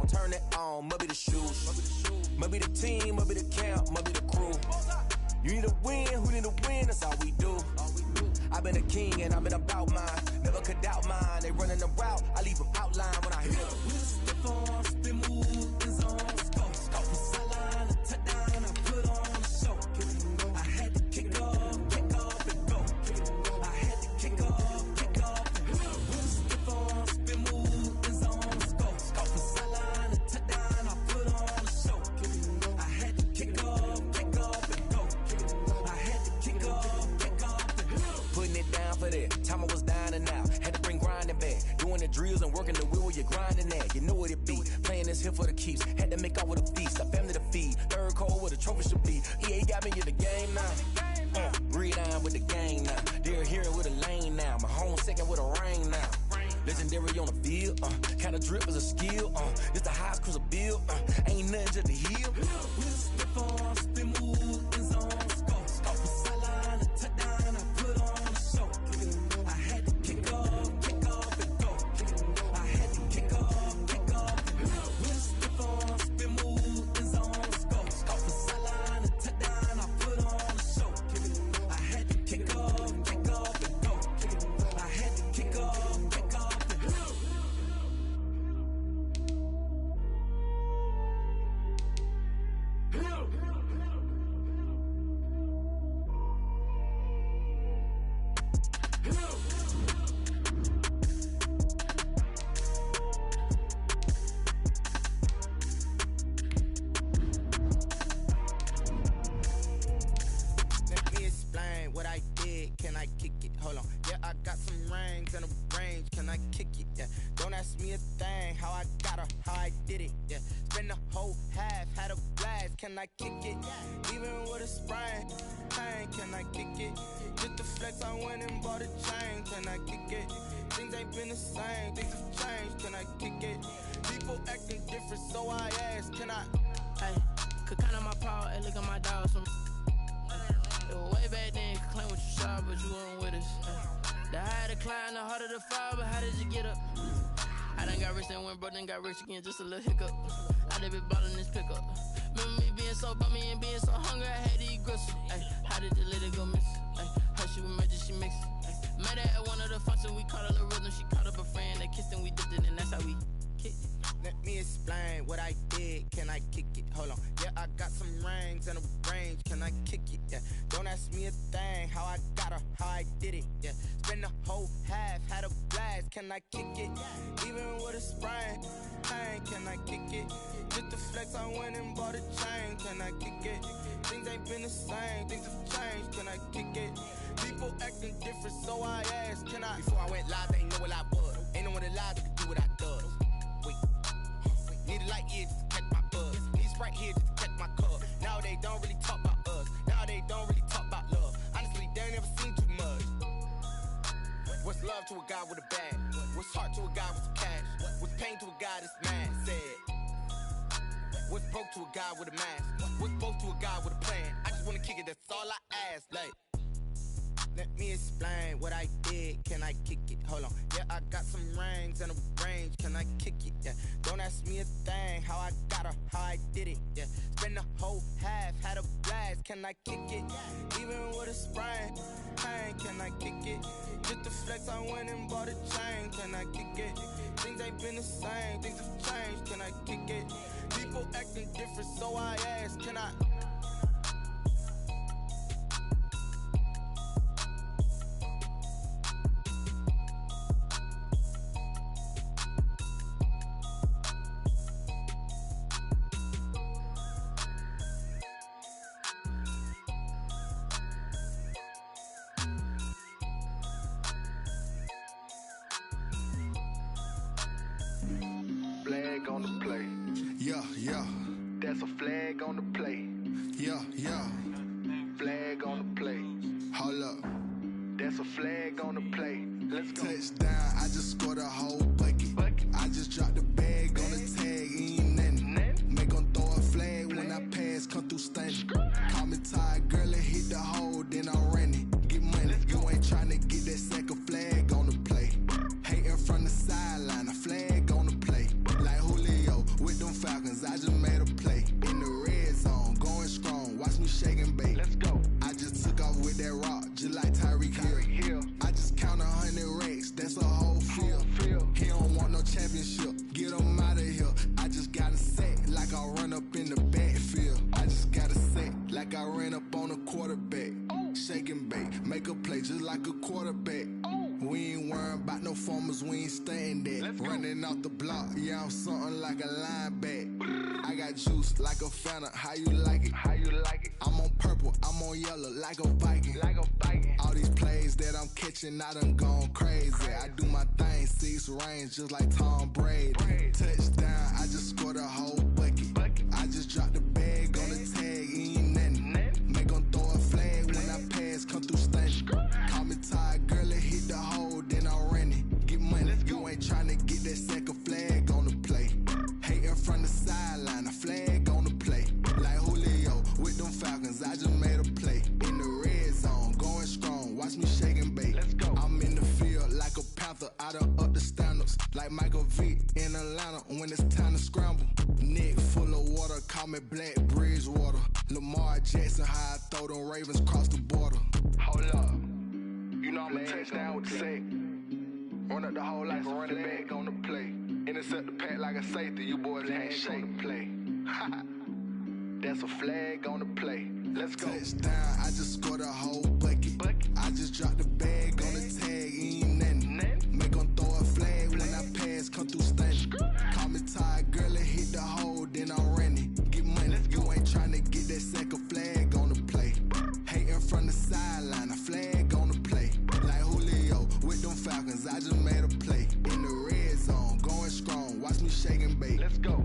turn it on, must be the shoes. Must be the team, must be the camp, must be the crew. You need a win, who need a win, that's all we do. I've been a king and I've been about mine. Never could doubt mine, they running the route, I leave them outline when I hit them. We step on, spin, move, and zone, scope. From sideline to touchdown, I put on a show. I had to kick off and go. I had to kick off and go. We step on, spin, move, and zone, scope. From sideline to touchdown, I put on a show. I had to kick off and go. I had to kick off and go. Putting it down for that, time I was down and out. Had to bring grinding back, doing the drills and working the wheel where you're grinding at. You know what it be, playing this here for the keeps. Had to make off with a feast, a family to feed. Third cold where the trophy should be. EA got me in the game now. Breathe down with the gang now. They're here with a lane now. My home second with a rain now. Legendary on the field, kinda drip as a skill. This the highest cruiser bill, ain't nothing just to heal. We step on, spin, move, and zone, scope. From sideline to touchdown, I put on a show. I had to kick off and go. I had to kick off and go. We step on, spin, move, and zone, scope. From sideline to touchdown, I put on a show. I had to kick off and go. I had to kick off and go. Let me explain what I did. Can I kick it? Hold on. Yeah, I got some rings and a range. Can I kick it? Yeah. Don't ask me a thing. How I got her, how I did it. Yeah. Spend the whole half, had a blast. Can I kick it? Even with a sprain. Pain, can I kick it? Just the flex, I went and bought a chain. Can I kick it? Things ain't been the same. Things have changed. Can I kick it? People acting different, so I ask. Can I? Hey, could count on my power, hey, look at my dogs. It was way back then, could claim what you saw, but you weren't with us. The higher the climb, the harder the fall, but how did you get up? I done got rich and went broke, then got rich again, just a little hiccup. I done been ballin' this pickup. Remember me being so bummy and being so hungry, I had to eat gristle. Ay, how did the lady go miss? Ay, her she was magic, she mixed. Met her at one of the functions, we caught a little rhythm, she caught up a friend, they kissed and we dipped it, and that's how we kicked it. Let me explain what I did. Can I kick it? Hold on. Yeah, I got some rings and a range. Can I kick it? Yeah. Don't ask me a thing. How I got her, how I did it. Yeah. Spend the whole half, had a blast. Can I kick it? Even with a sprain. Pain, can I kick it? Just the flex, I went and bought a chain. Can I kick it? Things ain't been the same. Things have changed. Can I kick it? People acting different, so I asked. Can I? Before I went live, they ain't know what I was. Ain't no one alive that could do what I does. Need a light here just to catch my buzz. Need Sprite here just to catch my cup. Now they don't really talk about us. Now they don't really talk about love. Honestly, they ain't never seen too much. What's love to a guy with a bag? What's heart to a guy with some cash? What's pain to a guy that's mad? Said. What's broke to a guy with a mask? What's both to a guy with a plan? I just wanna kick it, that's all I ask. Like, let me explain what I did. Can I kick it? Hold on. Yeah, I got some rings and a range. Can I kick it? Yeah. Don't ask me a thing. How I got her, how I did it. Yeah. Spend the whole half, had a blast. Can I kick it? Even with a sprain. Pain, can I kick it? Just the flex, I went and bought a chain. Can I kick it? Things ain't been the same. Things have changed. Can I kick it? People acting different, so I ask. Can I? Flag on the play. Yeah, yeah. That's a flag on the play. Yeah, yeah. Flag on the play. Hold up. That's a flag on the play. Let's go. Touchdown, I just scored a whole bucket. I just dropped the bag on the tag, ain't nothing. Make 'em throw a flag when I pass, come through stunning. Call me tired, girl, and hit the hole, then I'm running. Get money, you ain't tryna get that second flag on the play. Hating from the sideline, a flag on the play. Like Julio with the performers, we ain't staying there. Running off the block, yeah, I'm something like a linebacker. I got juice like a Fanta, how you like it? How you like it? I'm on purple, I'm on yellow, like a Viking. Like a Viking. All these plays that I'm catching, I done gone crazy. I do my thing, 6 range, just like Tom Brady. Touchdown, I just scored a whole bucket. I just dropped the bag on the tag, ain't nothing. Make 'em throw a flag when I pass, come through stunning. Call me tired, girl, it hit the hole, then I ran it. Get money, you ain't tryna get that second flag on the play. Hating from the sideline, a flag on the play. Like Julio with them Falcons, I just made a play. In the red zone, going strong, watch me shake and bake. Let's go. I'm in the field like a panther, I done up the standards. Like Michael Vick in Atlanta when it's time to scramble. Neck full of water, call me Black Bridgewater. Lamar Jackson, how I throw them Ravens cross the border. Hold up, you know I'm a touchdown with the sack. Run up the whole like a running back on the play. Intercept the pack like a safety, you boys ain't shake and play. That's a flag on the play. Let's go. Touchdown, I just scored a whole bucket. I just dropped the bag on the tag, ain't nothing. Make 'em throw a flag when I pass, come through stunning. Call me tired, girl, it hit the hole, then I ran it. Get money, you ain't tryna get that second flag on the play. Hating from the sideline, a flag on the play. Like Julio with them Falcons, I just made a play. In the red zone, going strong, watch me shake and bake. Let's go.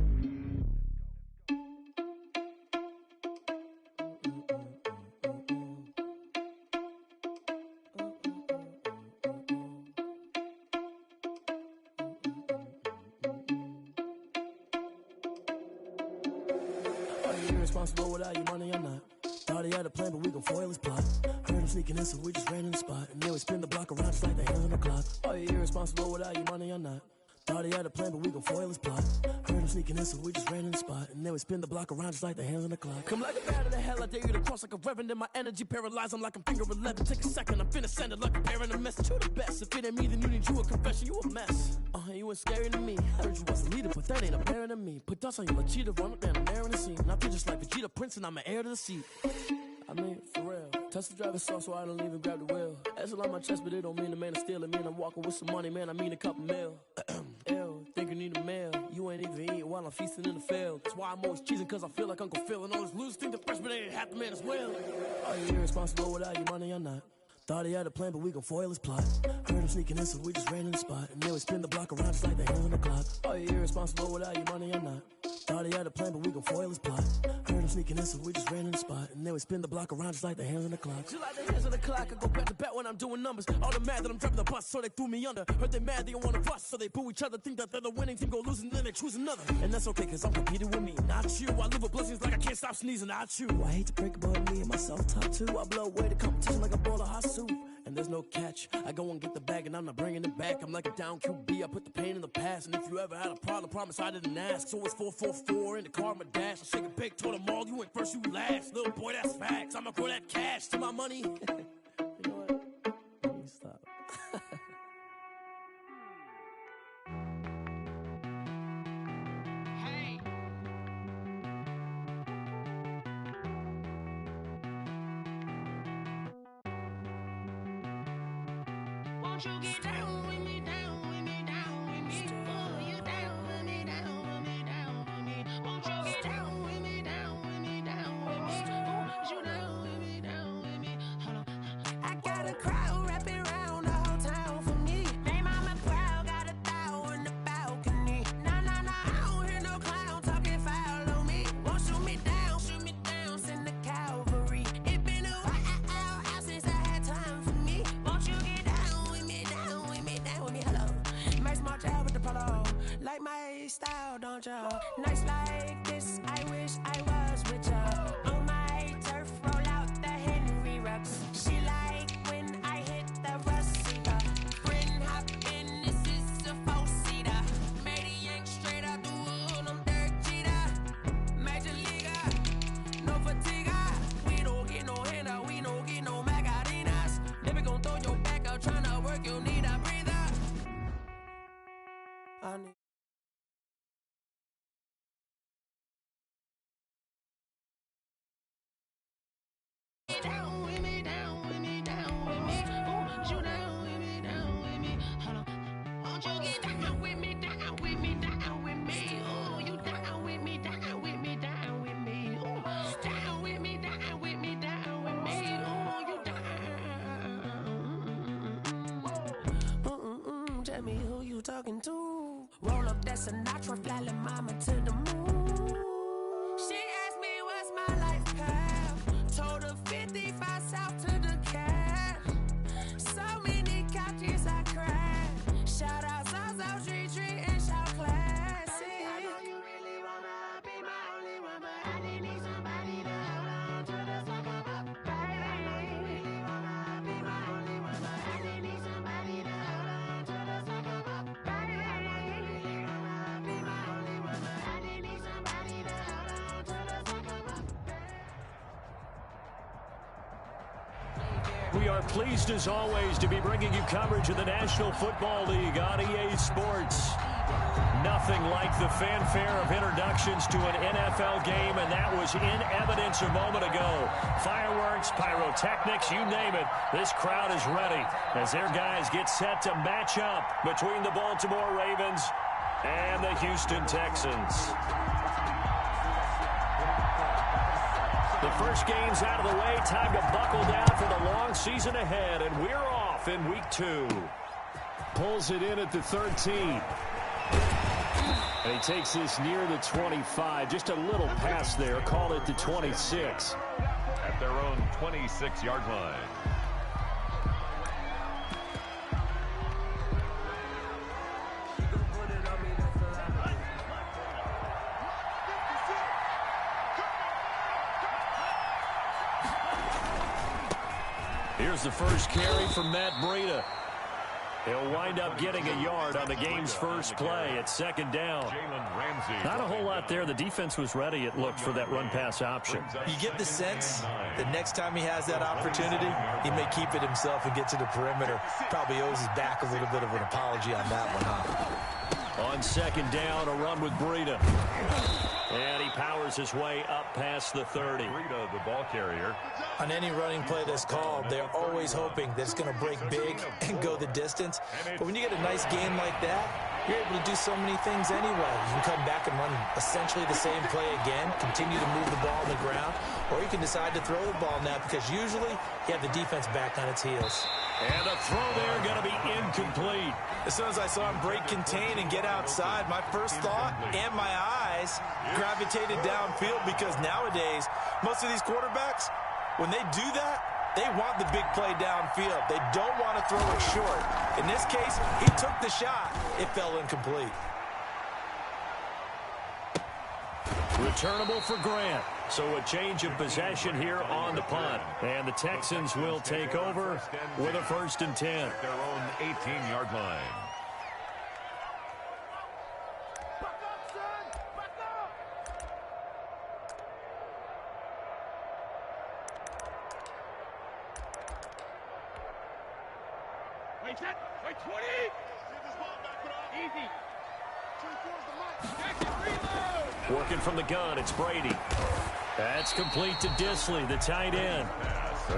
Irresponsible without your money or not. Thought he had a plan, but we gon' foil his plot. Heard him sneaking in, so we just ran in the spot. And then we spin the block around just like the hands on the clock. Are you irresponsible without your money or not? Thought he had a plan, but we gon' foil his plot. Heard him sneaking in, so we just ran in the spot. And then we spin the block around just like the hands on the clock. Come like a bat of the hell, I dare you to cross like a reverend. In my energy paralyzed, I'm like I'm finger 11. Take a second, I'm finna send it like a parent a message. You the best, if it ain't me, then you need you a confession. You a mess, you ain't scary to me. Heard you was a leader, but that ain't apparent to me. Put dust on you, a cheetah, run up and I'm there in the scene. And I feel just like Vegeta Prince and I'm an heir to the seat. I mean, for real. Touch the driver's sauce so I don't even grab the wheel. That's on my chest, but it don't mean the man is stealing. Mean I'm walking with some money, man, I mean a couple mil. Ew, think you need a meal. You ain't even eating while I'm feasting in the field. That's why I'm always cheesing, cause I feel like Uncle Phil. And all those losers think the freshman ain't half the man as well. Are you irresponsible without your money or not? Thought he had a plan, but we gon' foil his plot. Heard him sneaking in, so we just ran in the spot. And then we spin the block around just like the hands on the clock. Are you irresponsible without your money or not? Thought he had a plan, but we gon' foil his plot. Heard him sneaking in, so we just ran in the spot. And then we spin the block around just like the hands on the clock. Just like the hands on the clock, I go back to back when I'm doing numbers. All the mad that I'm driving the bus, so they threw me under. Heard they mad, they don't wanna bust, so they boo each other. Think that they're the winning team, go losing, then they choose another. And that's okay, cause I'm competing with me, not you. I live with blessings like I can't stop sneezing, not you. I hate to break it, but me and myself top two. I blow away the competition like a bowl of hot soup. And there's no catch. I go and get the bag and I'm not bringing it back. I'm like a down QB, I put the pain in the past. And if you ever had a problem, promise I didn't ask. So it's 444 in the car, my dash. I shake a big, told them all, you went first, you last. Little boy, that's facts. I'ma grow that cash to my money. You know what? Let me stop. Won't you get down with me, down with me, down with me? Oh, you down with me, down with me, down with me. Won't you get down with me, down with me, down with me? Oh, you down with me, down with me? Hold on. I got a crowd wrapping around the whole town for me. They mama proud, got a thou in the balcony. Nah, nah, nah, I don't hear no clown talking foul on me. Won't shoot me down, send the cavalry. It been a while since I had time for me. Won't you get down with me, down with me, down with me? Hello. Max March out with the polo. Like my style, don't y'all? Nights like this, I wish I was with y'all. On my turf, roll out the Henry Rux. She like when I hit the receiver. Friend hop in, this is a four-seater. Made a yank straight out the wood, I'm Derek Jeter. Major leaguer, no fatigue. We don't get no handout, we don't get no Magarinas. Never gon' throw your back out, tryna work, you need a breather. I need down with me, down with me, down with me. Oh, you down with me, down with me. Hold on. tell me who you talking to. Roll up that Sinatra, fly la mama to the moon. She asked me what's my life path. Told her 55 south to the cab. So many couches I cried. Shout out South Street and shout classy. I know you really wanna be my only one, but I didn't need somebody to hold on to the second up. I know you really wanna be my only one, but I didn't need somebody to hold on to the second up. I know you really wanna be my only one, but I didn't need somebody to hold on to the second up. We are pleased as always to be bringing you coverage of the National Football League on EA Sports. Nothing like the fanfare of introductions to an NFL game, and that was in evidence a moment ago. Fireworks, pyrotechnics, you name it. This crowd is ready as their guys get set to match up between the Baltimore Ravens and the Houston Texans. The first game's out of the way. Time to buckle down for the long season ahead, and we're off in week 2. Pulls it in at the 13. And he takes this near the 25. Just a little pass there. Call it the 26. At their own 26-yard line. Here's the first carry from Matt Breida. He'll wind up getting a yard on the game's first play at second down. Not a whole lot there. The defense was ready, it looked, for that run-pass option. You get the sense that next time he has that opportunity, he may keep it himself and get to the perimeter. Probably owes his back a little bit of an apology on that one, huh? On second down, a run with Breida. And he powers his way up past the 30. Breida, the ball carrier. On any running play that's called, they're always hoping that it's going to break big and go the distance. But when you get a nice game like that, you're able to do so many things anyway. You can come back and run essentially the same play again, continue to move the ball on the ground, or you can decide to throw the ball now because usually you have the defense back on its heels. And a throw there going to be incomplete. As soon as I saw him break contain and get outside, my first thought and my eyes gravitated downfield because nowadays, most of these quarterbacks, when they do that, they want the big play downfield. They don't want to throw it short. In this case, he took the shot. It fell incomplete. Returnable for Grant. So a change of possession here on the punt. And the Texans will take over with a 1st and 10. Their own 18-yard line. Wait, 20. Easy. Working from the gun, it's Brady. That's complete to Disley, the tight end.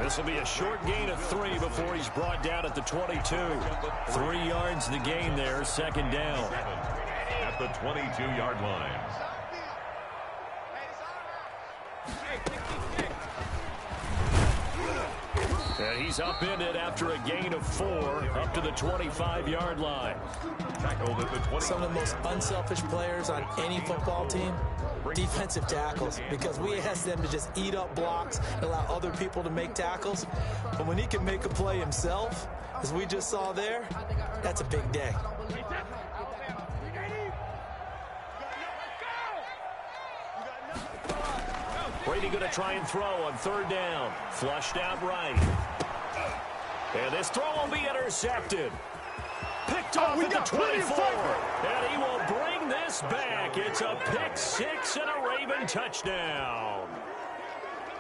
This will be a short gain of 3 before he's brought down at the 22. 3 yards the gain there, second down. At the 22-yard line. And he's upended after a gain of 4 up to the 25-yard line. Tackled at the 20. Some of the most unselfish players on any football team, defensive tackles, because we ask them to just eat up blocks and allow other people to make tackles. But when he can make a play himself, as we just saw there, that's a big day. Brady going to try and throw on 3rd down. Flushed out right. And this throw will be intercepted. Picked off at the 24. And he will bring this back. It's a pick 6 and a Raven touchdown.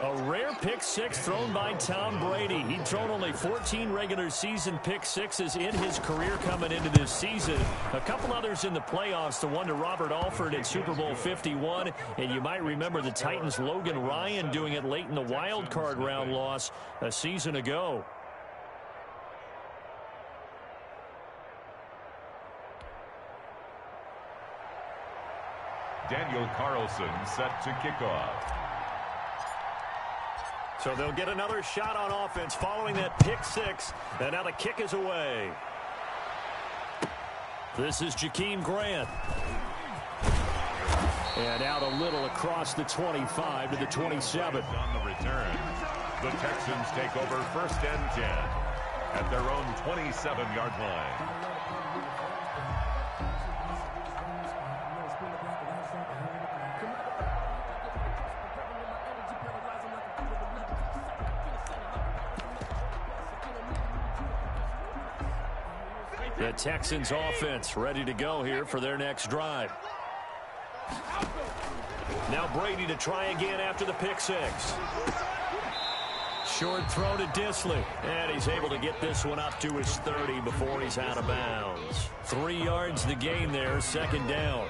A rare pick 6 thrown by Tom Brady. He'd thrown only 14 regular season pick 6s in his career coming into this season. A couple others in the playoffs, the one to Robert Alford in Super Bowl 51. And you might remember the Titans' Logan Ryan doing it late in the wild card round loss a season ago. Daniel Carlson set to kick off. So they'll get another shot on offense following that pick 6. And now the kick is away. This is Jakeem Grant. And out a little across the 25 to the 27. On the return, the Texans take over 1st and 10 at their own 27-yard line. The Texans offense ready to go here for their next drive. Now Brady to try again after the pick six. Short throw to Disley. And he's able to get this one up to his 30 before he's out of bounds. 3 yards the gain there, 2nd down.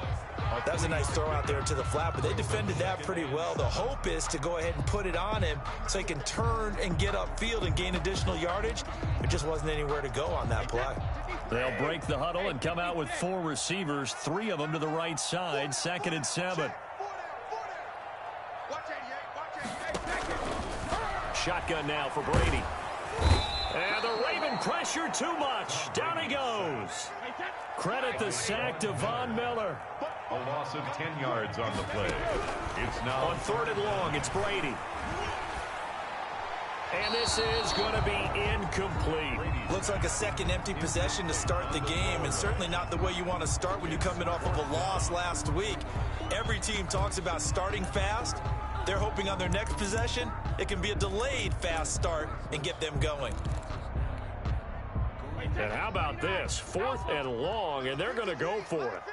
That was a nice throw out there to the flat, but they defended that pretty well. The hope is to go ahead and put it on him so he can turn and get upfield and gain additional yardage. There just wasn't anywhere to go on that play. They'll break the huddle and come out with 4 receivers, 3 of them to the right side, 2nd and 7. Shotgun now for Brady. And the Raven pressure too much. Down he goes. Credit the sack to Von Miller. A loss of 10 yards on the play. It's now on 3rd and long. It's Brady. And this is going to be incomplete. Looks like a second empty possession to start the game, and certainly not the way you want to start when you're coming off of a loss last week. Every team talks about starting fast. They're hoping on their next possession, it can be a delayed fast start and get them going. And how about this? 4th and long, and they're going to go for it.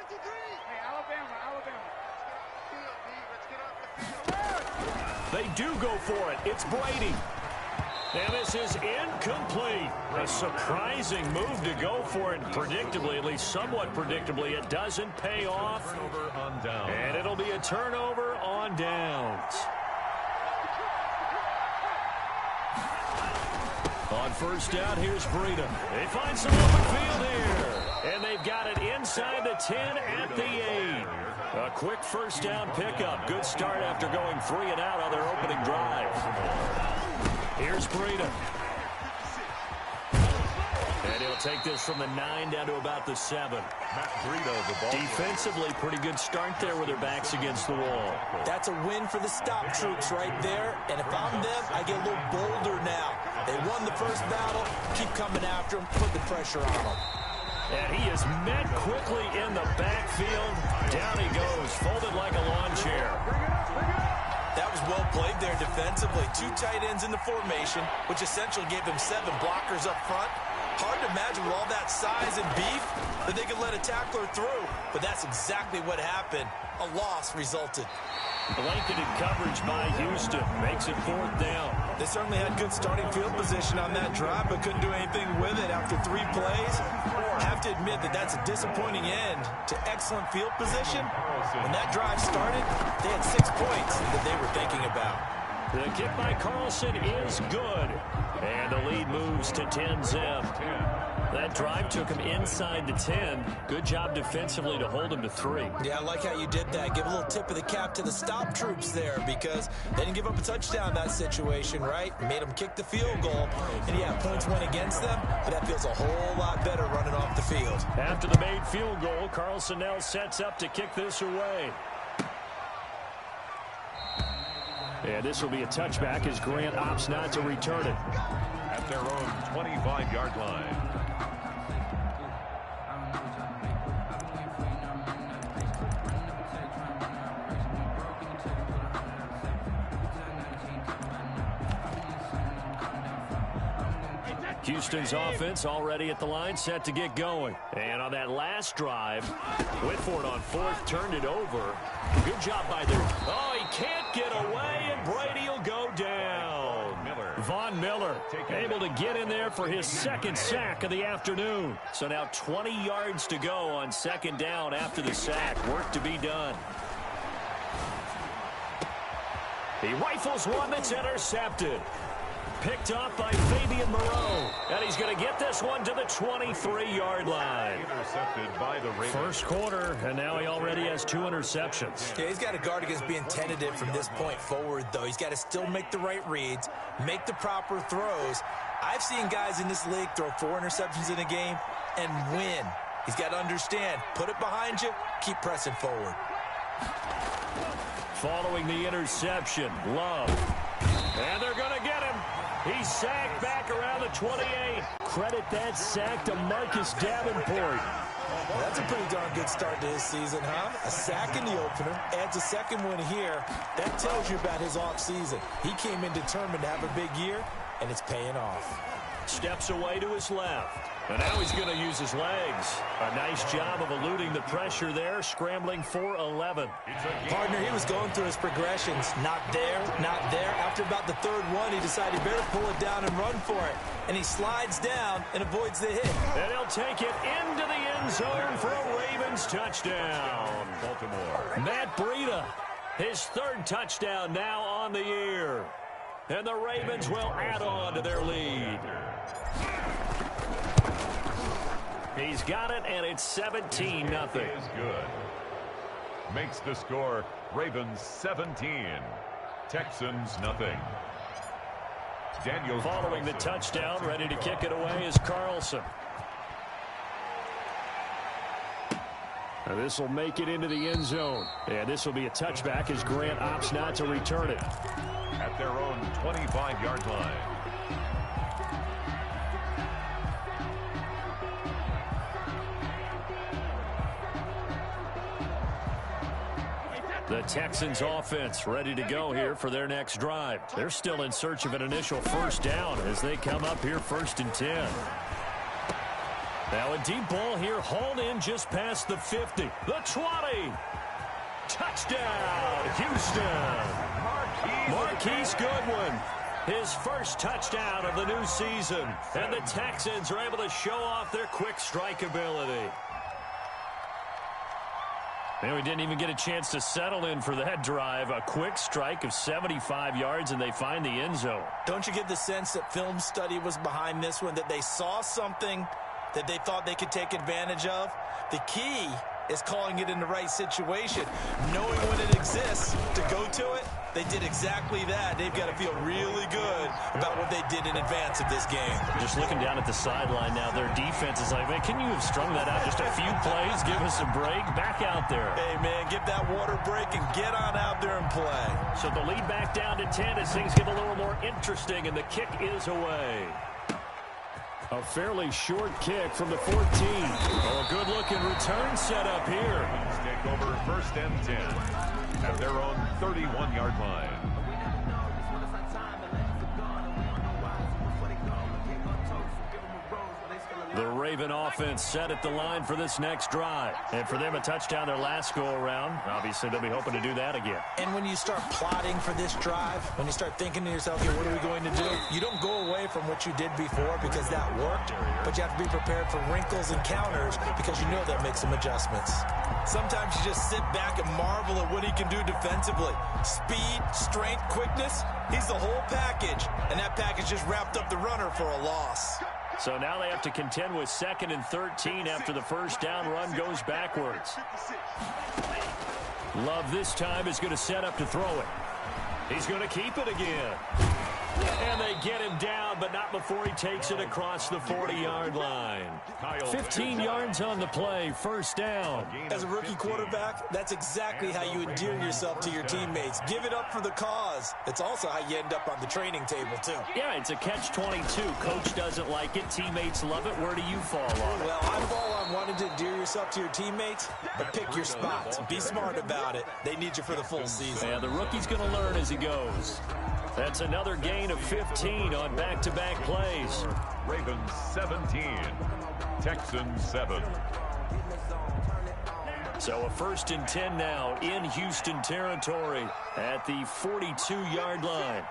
They do go for it. It's Brady. And this is incomplete. A surprising move to go for it. Predictably, at least somewhat predictably, it doesn't pay off. turnover on downs. And it'll be a turnover on downs. On 1st down, here's Breida. They find some open field here. And they've got it inside the 10 at the 8. A quick 1st down pickup. Good start after going 3 and out on their opening drive. Here's Breida. And he'll take this from the 9 down to about the 7. Matt Breida, the ball. Defensively, pretty good start there with their backs against the wall. That's a win for the stop troops right there. And if I'm them, I get a little bolder now. They won the first battle. Keep coming after them. Put the pressure on them. And he is met quickly in the backfield. Down he goes, folded like a lawn chair. That was well played there defensively. 2 tight ends in the formation, which essentially gave them 7 blockers up front. Hard to imagine with all that size and beef that they could let a tackler through. But that's exactly what happened. A loss resulted. Blanketed coverage by Houston. Makes it 4th down. They certainly had good starting field position on that drive, but couldn't do anything with it after 3 plays. I have to admit that that's a disappointing end to excellent field position. When that drive started, they had 6 points that they were thinking about. The kick by Carlson is good. And the lead moves to 10-zip. That drive took him inside the 10. Good job defensively to hold him to 3. Yeah, I like how you did that. Give a little tip of the cap to the stop troops there because they didn't give up a touchdown in that situation, right? Made them kick the field goal. And yeah, points went against them, but that feels a whole lot better running off the field. After the made field goal, Carlson now sets up to kick this away. And this will be a touchback as Grant opts not to return it. At their own 25-yard line. Houston's offense already at the line, set to get going. And on that last drive, went for it on 4th, turned it over. Good job by their... Oh, he can't get away, and Brady will go down. Von Miller able to get in there for his 2nd sack of the afternoon. So now 20 yards to go on 2nd down after the sack. Work to be done. He rifles one that's intercepted. Picked off by Fabian Moreau. And he's going to get this one to the 23-yard line. Intercepted by the Ravens. 1st quarter, and now he already has 2 interceptions. Yeah, he's got to guard against being tentative from this point forward, though. He's got to still make the right reads, make the proper throws. I've seen guys in this league throw 4 interceptions in a game and win. He's got to understand, put it behind you, keep pressing forward. Following the interception, Love. And they're going to get him. He's sacked back around the 28. Credit that sack to Marcus Davenport. Well, that's a pretty darn good start to his season, huh? A sack in the opener, adds a second one here. That tells you about his offseason. He came in determined to have a big year, and it's paying off. Steps away to his left. And now he's going to use his legs. A nice job of eluding the pressure there, scrambling for 11. Partner, he was going through his progressions. Not there, not there. After about the third one, he decided he better pull it down and run for it. And he slides down and avoids the hit. And he'll take it into the end zone for a Ravens touchdown. Baltimore. Matt Breida, his third touchdown now on the year. And the Ravens will add on to their lead. He's got it, and it's 17-0. Is good. Makes the score Ravens 17, Texans nothing. Daniel following the touchdown, ready to kick it away is Carlson. And this will make it into the end zone. And this will be a touchback as Grant opts not to return it. At their own 25-yard line. The Texans offense ready to go here for their next drive. They're still in search of an initial first down as they come up here 1st and 10. Now a deep ball here, hauled in just past the 50. The 20. Touchdown, Houston. Marquise Goodwin, his first touchdown of the new season. And the Texans are able to show off their quick strike ability. And we didn't even get a chance to settle in for that drive. A quick strike of 75 yards, and they find the end zone. Don't you get the sense that film study was behind this one, that they saw something that they thought they could take advantage of? The key is calling it in the right situation, knowing when it exists to go to it. They did exactly that. They've got to feel really good about what they did in advance of this game. Just looking down at the sideline now, their defense is like, man, can you have strung that out just a few plays? Give us a break. Back out there. Hey, man, give that water break and get on out there and play. So the lead back down to 10 as things get a little more interesting, and the kick is away. A fairly short kick from the 14. Oh, a good-looking return set up here. Take over 1st and 10 at their own 31-yard line. The Raven offense set at the line for this next drive. And for them, a touchdown their last go-around. Obviously, they'll be hoping to do that again. And when you start plotting for this drive, when you start thinking to yourself, okay, what are we going to do? You don't go away from what you did before because that worked, but you have to be prepared for wrinkles and counters because you know that makes some adjustments. Sometimes you just sit back and marvel at what he can do defensively. Speed, strength, quickness, he's the whole package. And that package just wrapped up the runner for a loss. So now they have to contend with 2nd and 13 after the first down run goes backwards. Love this time is going to set up to throw it. He's going to keep it again. And they get him down, but not before he takes it across the 40-yard line. 15 yards on the play, first down. As a rookie quarterback, that's exactly how you endear yourself to your teammates. Give it up for the cause. It's also how you end up on the training table, too. Yeah, it's a catch-22. Coach doesn't like it. Teammates love it. Where do you fall on it? Well, I fall on wanting to endear yourself to your teammates, but pick your spots. Be smart about it. They need you for the full season. Yeah, the rookie's going to learn as he goes. That's another gain of 15 on back-to-back plays. Ravens 17, Texans 7. So a 1st and 10 now in Houston territory at the 42-yard line.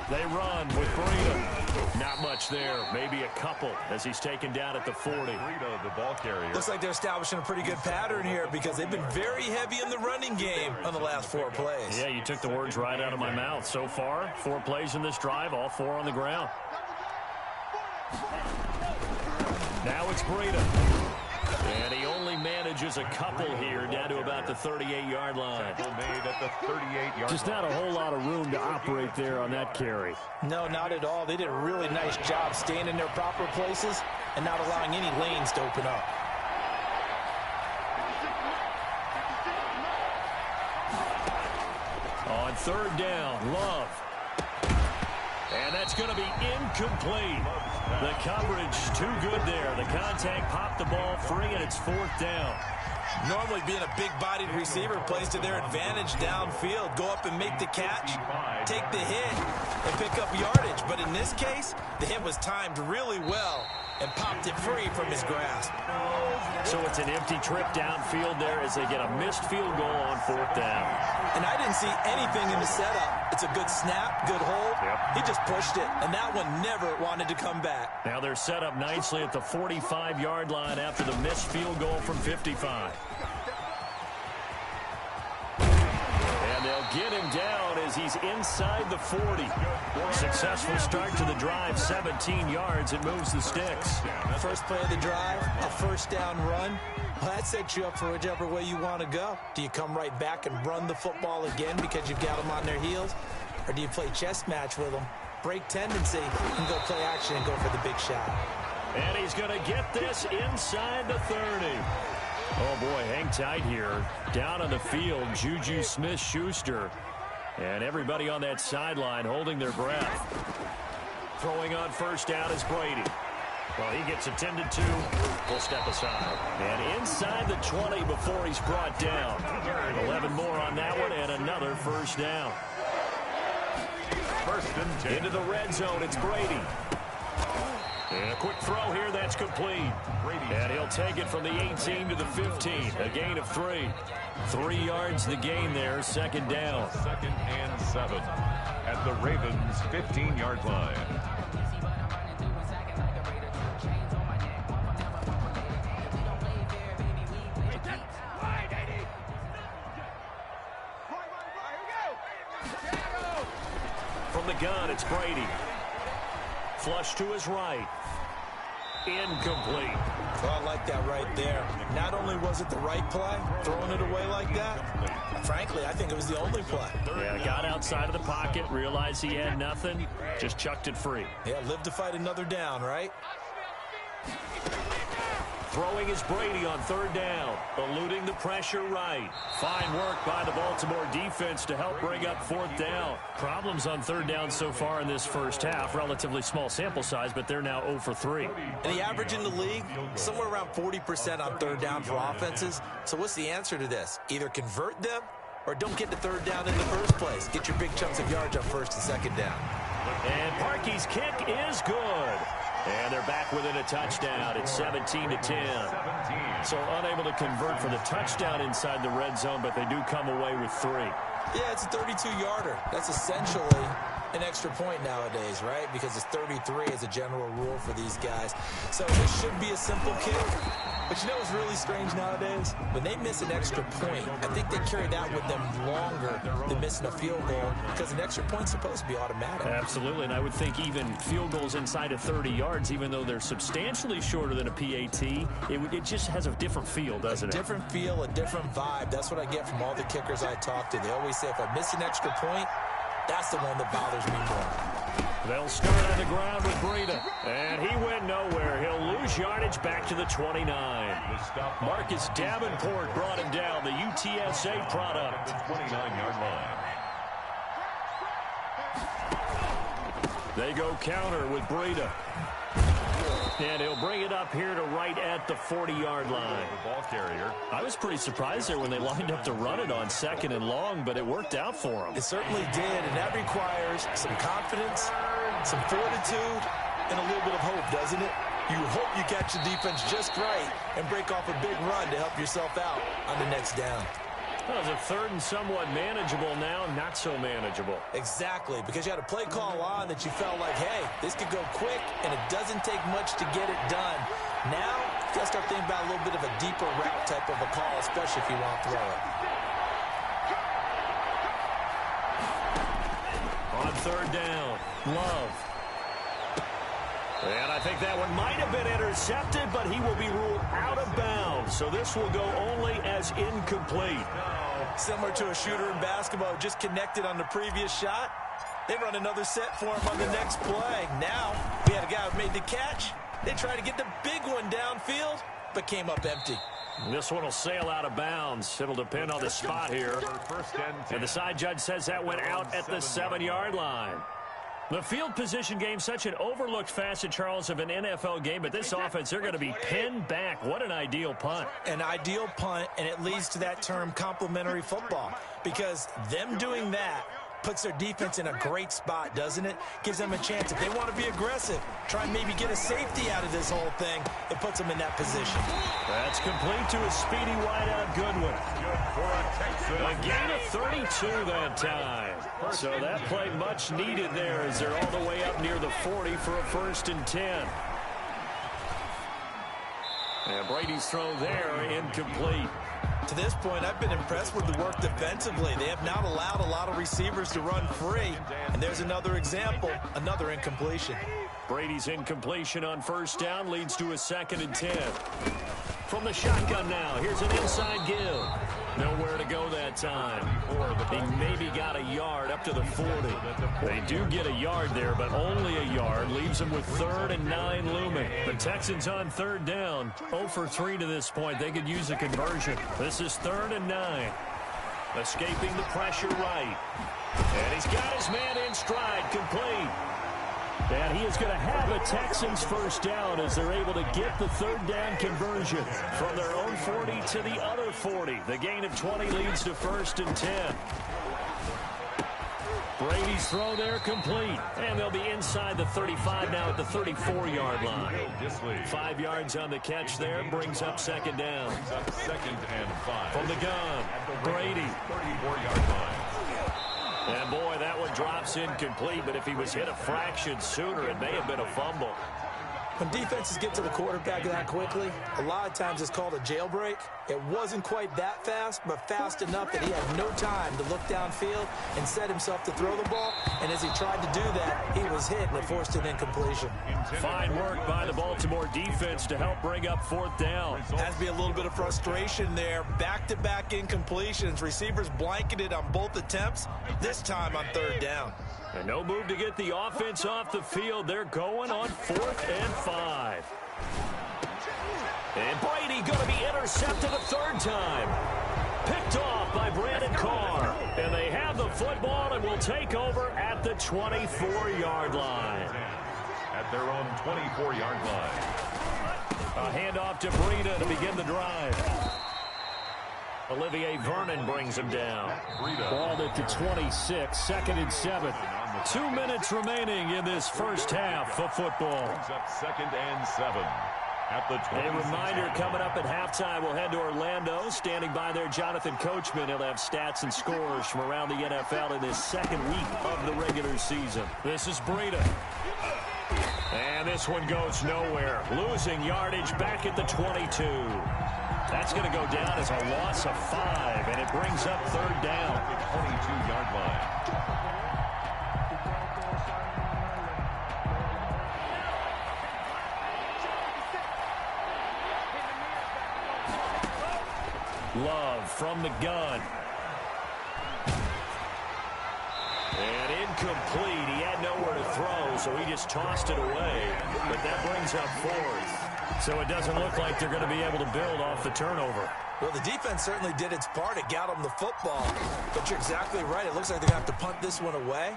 They run with Breida. Not much there. Maybe a couple as he's taken down at the 40. Breida, the ball carrier. Looks like they're establishing a pretty good pattern here because they've been very heavy in the running game on the last 4 plays. Yeah, you took the words right out of my mouth. So far, 4 plays in this drive, all 4 on the ground. Now it's Breida. And he only manages a couple here, down to about the 38-yard line. Made at the 38-yard line. Just not a whole lot of room to operate there on that carry. No, not at all. They did a really nice job staying in their proper places and not allowing any lanes to open up. On third down, Love. And that's going to be incomplete. The coverage too good there. The contact popped the ball free, and it's fourth down. Normally being a big-bodied receiver plays to their advantage downfield. Go up and make the catch, take the hit, and pick up yardage. But in this case, the hit was timed really well and popped it free from his grasp. So it's an empty trip downfield there as they get a missed field goal on fourth down. And I didn't see anything in the setup. It's a good snap, good hold. He just pushed it, and that one never wanted to come back. Now they're set up nicely at the 45-yard line after the missed field goal from 55. And they'll get him down as he's inside the 40. Successful start to the drive, 17 yards. It moves the sticks. First play of the drive, a first down run. Well, that sets you up for whichever way you want to go. Do you come right back and run the football again because you've got them on their heels? Or do you play chess match with them, break tendency, and go play action and go for the big shot? And he's going to get this inside the 30. Oh, boy, hang tight here. Down on the field, Juju Smith-Schuster. And everybody on that sideline holding their breath. Throwing on first down is Brady. Well, he gets attended to. We'll step aside. And inside the 20 before he's brought down. 11 more on that one and another first down. First and 10. Into the red zone, it's Brady. And a quick throw here, that's complete. And he'll take it from the 18 to the 15. A gain of 3. 3 yards the gain there, second down. Second and 7 at the Ravens' 15-yard line. From the gun, it's Brady. Flush to his right. Incomplete. Well, I like that right there. Not only was it the right play, throwing it away like that, frankly, I think it was the only play. Yeah, got outside of the pocket, realized he had nothing, just chucked it free. Yeah, live to fight another down, right? Throwing is Brady on third down, eluding the pressure right. Fine work by the Baltimore defense to help bring up fourth down. Problems on third down so far in this first half. Relatively small sample size, but they're now 0 for 3. And the average in the league, somewhere around 40% on third down for offenses. So what's the answer to this? Either convert them or don't get to third down in the first place. Get your big chunks of yards on first and second down. And Parkey's kick is good. And they're back within a touchdown. It's 17-10. So unable to convert for the touchdown inside the red zone, but they do come away with 3. Yeah, it's a 32-yarder. That's essentially an extra point nowadays, right? Because it's 33 as a general rule for these guys. So it should be a simple kick. But you know what's really strange nowadays? When they miss an extra point, I think they carry that with them longer than missing a field goal because an extra point's supposed to be automatic. Absolutely, and I would think even field goals inside of 30 yards, even though they're substantially shorter than a PAT, it just has a different feel, doesn't it? A different feel, a different vibe. That's what I get from all the kickers I talk to. They always say if I miss an extra point, that's the one that bothers me more. They'll start on the ground with Breida. And he went nowhere. He'll lose yardage back to the 29. Marcus Davenport brought him down, the UTSA product. 29-yard line. They go counter with Breida. And he'll bring it up here to right at the 40-yard line. Ball carrier. I was pretty surprised there when they lined up to run it on second and long, but it worked out for them. It certainly did, and that requires some confidence, some fortitude, and a little bit of hope, doesn't it? You hope you catch the defense just right and break off a big run to help yourself out on the next down. Well, it's a third and somewhat manageable now, not so manageable. Exactly, because you had a play call on that you felt like, hey, this could go quick, and it doesn't take much to get it done. Now, you got to start thinking about a little bit of a deeper route type of a call, especially if you want to throw it. On third down, Love. And I think that one might have been intercepted, but he will be ruled out of bounds. So this will go only as incomplete. Similar to a shooter in basketball who just connected on the previous shot. They run another set for him on the next play. Now, we had a guy who made the catch. They tried to get the big one downfield, but came up empty. This one will sail out of bounds. It'll depend on the spot here. And the side judge says that went out at the 7-yard line. The field position game, such an overlooked facet, Charles, of an NFL game, but this offense, they're going to be pinned back. What an ideal punt. An ideal punt, and it leads to that term complementary football, because them doing that puts their defense in a great spot, doesn't it? Gives them a chance. If they want to be aggressive, try and maybe get a safety out of this whole thing, it puts them in that position. That's complete to a speedy wideout Goodwin. A gain of 32 that time. So that play much needed there as they're all the way up near the 40 for a 1st and 10. And Brady's throw there incomplete. To this point, I've been impressed with the work defensively. They have not allowed a lot of receivers to run free. And there's another example, another incompletion. Brady's incompletion on 1st down leads to a 2nd and 10. From the shotgun now, here's an inside give. Nowhere to go that time. He maybe got a yard up to the 40. They do get a yard there, but only a yard. Leaves them with 3rd and 9 looming. The Texans on 3rd down. 0 for 3 to this point. They could use a conversion. This is 3rd and 9. Escaping the pressure right. And he's got his man in stride, complete. And he is going to have a Texans 1st down as they're able to get the 3rd down conversion from their own 40 to the other 40. The gain of 20 leads to 1st and 10. Brady's throw there complete. And they'll be inside the 35 now at the 34-yard line. 5 yards on the catch there. Brings up 2nd down. 2nd and 5. From the gun, Brady. 34-yard line. And boy, that one drops incomplete, but if he was hit a fraction sooner, it may have been a fumble. When defenses get to the quarterback that quickly, a lot of times it's called a jailbreak. It wasn't quite that fast, but fast enough that he had no time to look downfield and set himself to throw the ball. And as he tried to do that, he was hit and it forced an incompletion. Fine work by the Baltimore defense to help bring up 4th down. Has to be a little bit of frustration there. Back-to-back incompletions. Receivers blanketed on both attempts, this time on 3rd down. And no move to get the offense off the field. They're going on 4th and 5. And Brady going to be intercepted a 3rd time. Picked off by Brandon Carr. And they have the football and will take over at the 24-yard line. At their own 24-yard line. A handoff to Breida to begin the drive. Olivier Vernon brings him down. Balled at the 26, 2nd and 7. 2 minutes remaining in this 1st half of football. Brings up 2nd and 7. At the 20. A reminder coming up at halftime, we'll head to Orlando. Standing by there, Jonathan Coachman. He'll have stats and scores from around the NFL in this 2nd week of the regular season. This is Breida. And this one goes nowhere. Losing yardage back at the 22. That's going to go down as a loss of 5, and it brings up 3rd down. At the 22-yard line. Love from the gun. And incomplete. He had nowhere to throw, so he just tossed it away. But that brings up 4th. So it doesn't look like they're going to be able to build off the turnover. Well, the defense certainly did its part. It got them the football. But you're exactly right. It looks like they're going to have to punt this one away.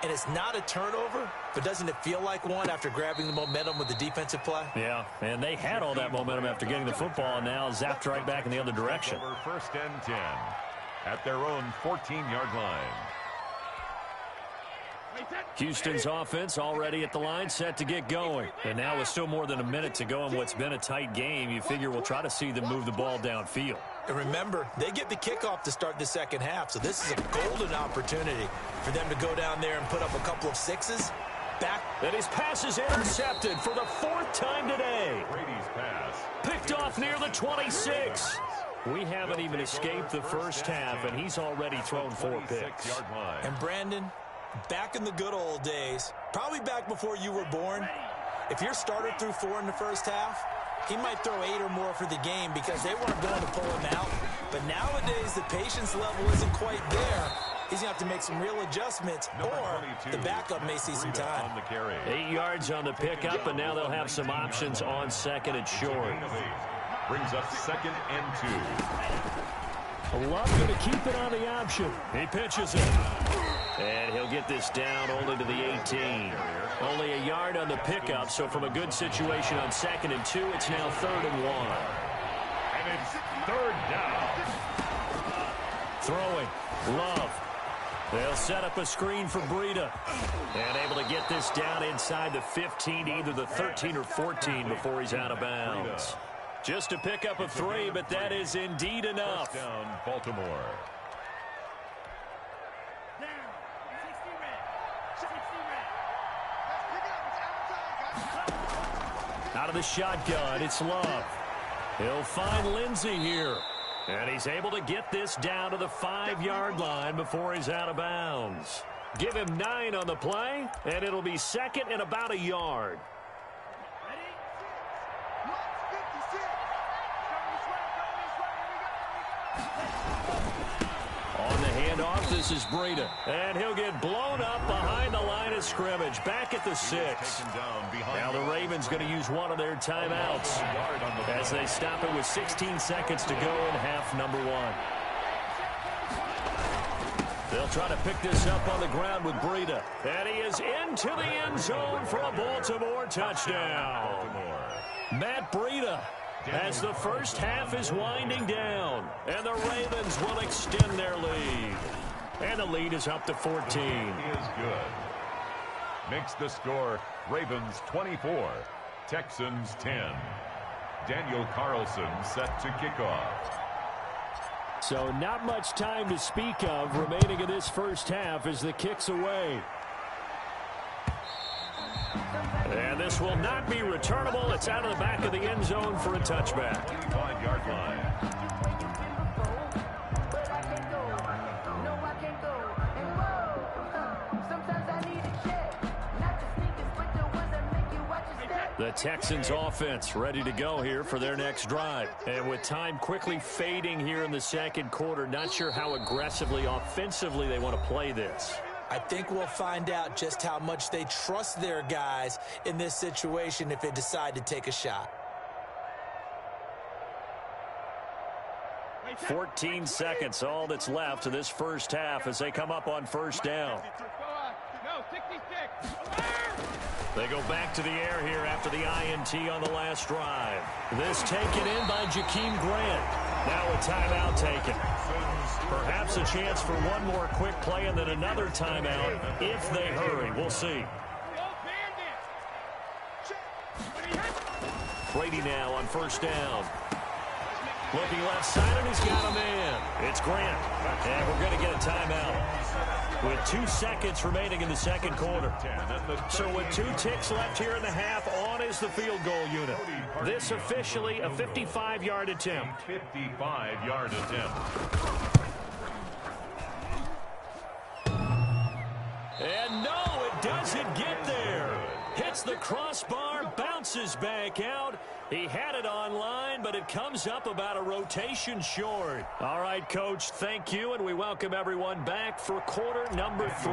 And it's not a turnover, but doesn't it feel like one after grabbing the momentum with the defensive play? Yeah, and they had all that momentum after getting the football, and now zapped right back in the other direction. 1st and 10 at their own 14-yard line. Houston's offense already at the line, set to get going. And now with still more than a minute to go in what's been a tight game, you figure we'll try to see them move the ball downfield. And remember, they get the kickoff to start the 2nd half, so this is a golden opportunity for them to go down there and put up a couple of 6s. Back. And his pass is intercepted for the 4th time today. Brady's pass. Picked off near the 26. We haven't even escaped the 1st half, and he's already thrown 4 picks. And Brandon, back in the good old days, probably back before you were born, if your starter threw 4 in the first half, he might throw 8 or more for the game because they weren't going to pull him out. But nowadays, the patience level isn't quite there. He's going to have to make some real adjustments, or the backup may see some time. 8 yards on the pickup, and now they'll have some options on second and short. Brings up 2nd and 2. Love going to keep it on the option. He pitches it. And he'll get this down only to the 18. Only a yard on the pickup, so from a good situation on 2nd and 2, it's now 3rd and 1. And it's 3rd down. Throwing. Love. They'll set up a screen for Breida. And able to get this down inside the 15, either the 13 or 14 before he's out of bounds. Just a pickup of 3, but that is indeed enough. First down, Baltimore. Out of the shotgun, it's Love. He'll find Lindsey here. And he's able to get this down to the 5-yard line before he's out of bounds. Give him 9 on the play, and it'll be 2nd and about a yard. On the handoff, this is Breida. And he'll get blown up behind the line of scrimmage. Back at the 6. Now the Ravens going to use one of their timeouts as they stop it with 16 seconds to go in half number 1. They'll try to pick this up on the ground with Breida. And he is into the end zone for a Baltimore touchdown. Matt Breida, as the first half is winding down, and the Ravens will extend their lead. And the lead is up to 14. Is good. Makes the score Ravens 24, Texans 10. Daniel Carlson set to kick off. So not much time to speak of remaining in this first half as the kick's away. And this will not be returnable. It's out of the back of the end zone for a touchback. 5-yard line. The Texans offense ready to go here for their next drive. And with time quickly fading here in the second quarter, not sure how aggressively, offensively they want to play this. I think we'll find out just how much they trust their guys in this situation if they decide to take a shot. 14 seconds, all that's left of this first half as they come up on first down. They go back to the air here after the INT on the last drive. This taken in by Jakeem Grant. Now a timeout taken. Perhaps a chance for one more quick play and then another timeout if they hurry. We'll see. Brady now on first down. Looking left side, and he's got a man. It's Grant. And we're going to get a timeout with 2 seconds remaining in the second quarter. So with 2 ticks left here in the half, on is the field goal unit. This officially a 55-yard attempt. 55-yard attempt. And no, it doesn't get there. Hits the crossbar, bounces back out. He had it online, but it comes up about a rotation short. All right, Coach, thank you, and we welcome everyone back for quarter number 3.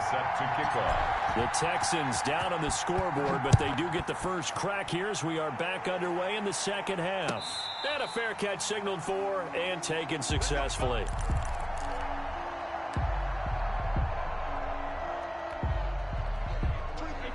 Set to kick off. The Texans down on the scoreboard, but they do get the first crack here as we are back underway in the second half. And a fair catch signaled for and taken successfully.